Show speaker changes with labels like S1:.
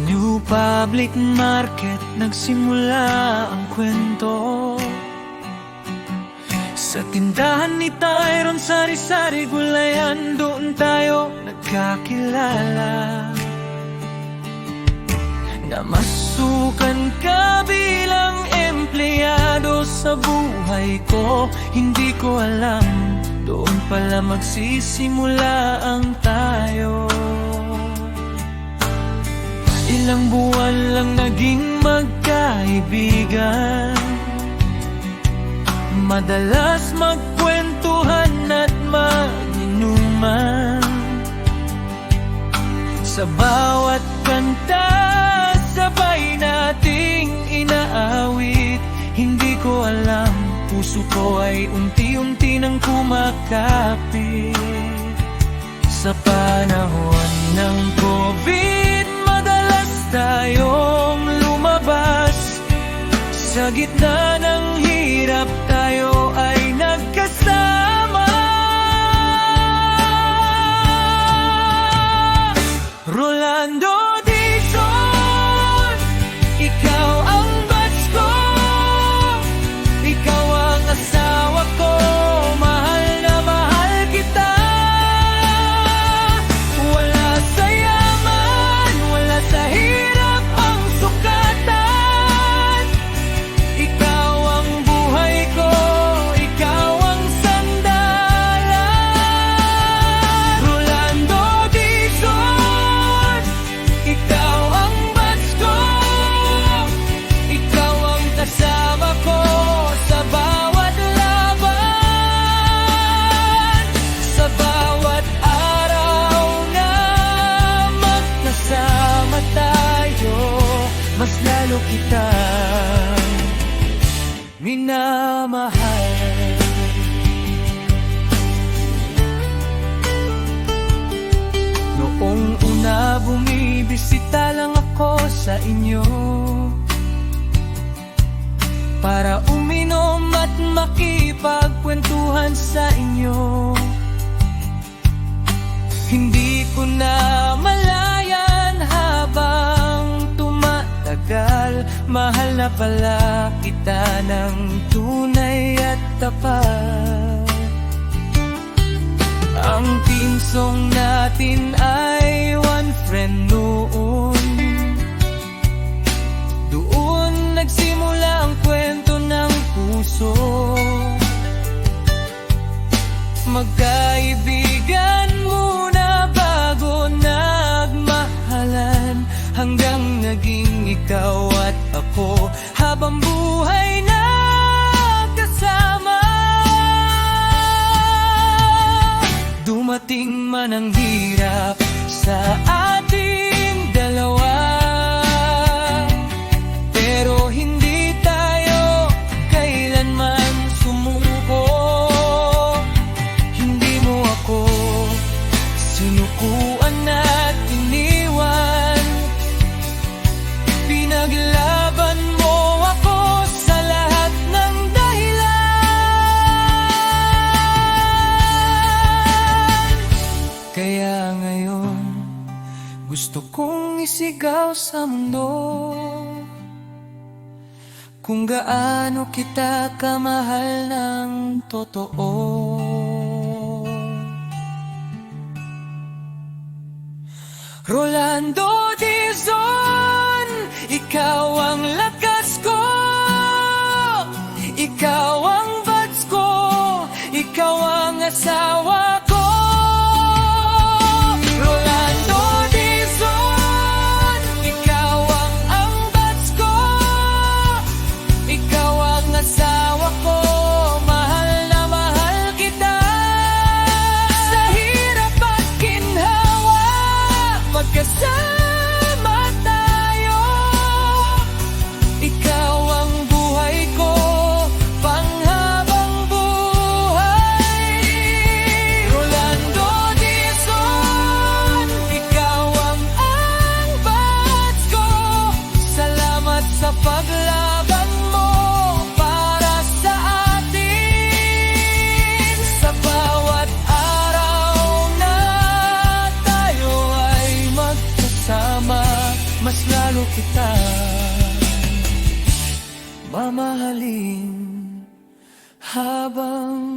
S1: New Public Market nagsimula ang kwento. Sa tindahan ni Tyron, sari-sari gulayan, doon tayo nagkakilala. Namasukan ka bilang empleyado sa buhay ko. Hindi ko alam, doon pala magsisimula ang tayo. Ilang buwan lang naging magkaibigan, madalas magkwentuhan at mag-inuman. Sa bawat kanta, sabay nating inaawit. Hindi ko alam, puso ko ay unti-unti nang kumakapit. Sa panahon ng COVID, madalas tayong lumabas. Sa gitna ng hirap, tayo ay nagkasama. Rolando Dizon, ikaw ang batch ko, ikaw ang asawa ko, mahal na mahal kita. Wala sa yaman, wala sa hirap ang sukatan. Ikaw ang buhay ko, ikaw ang sandalan. Rolando Dizon, ikaw ang batch ko, ikaw ang kasama ko sa bawat laban. Sa bawat araw na magkasama tayo, mas lalo kitang minamahal. Noong una, bumibisita lang ako sa inyo para uminom at makipagkwentuhan sa inyo. Hindi ko na malayan habang tumatagal, mahal na pala kita ng tunay at tapat. Ang team song natin ay One Friend noon. Doon nagsimula ang kwento ng puso. Magkaibigan muna bago nagmahalan, hanggang naging ikaw at ako habang buhay na kasama. Dumating man ang hirap sa ating dalawa, pero hindi tayo kailanman sumuko. Hindi mo ako sinukuan at iniwan. Pinaglaban mo ako sa lahat ng dahilan. Kaya ngayon, gusto kong isigaw sa mundo kung gaano kita kamahal ng totoo. Rolando Dizon, ikaw ang lakas ko, ikaw ang batch ko, ikaw ang asawa ko. Rolando Dizon, ikaw ang batch ko, ikaw ang asawa ko, mahal na mahal kita. Sa hirap at ginhawa, magkasama tayo. kita mamahalin habang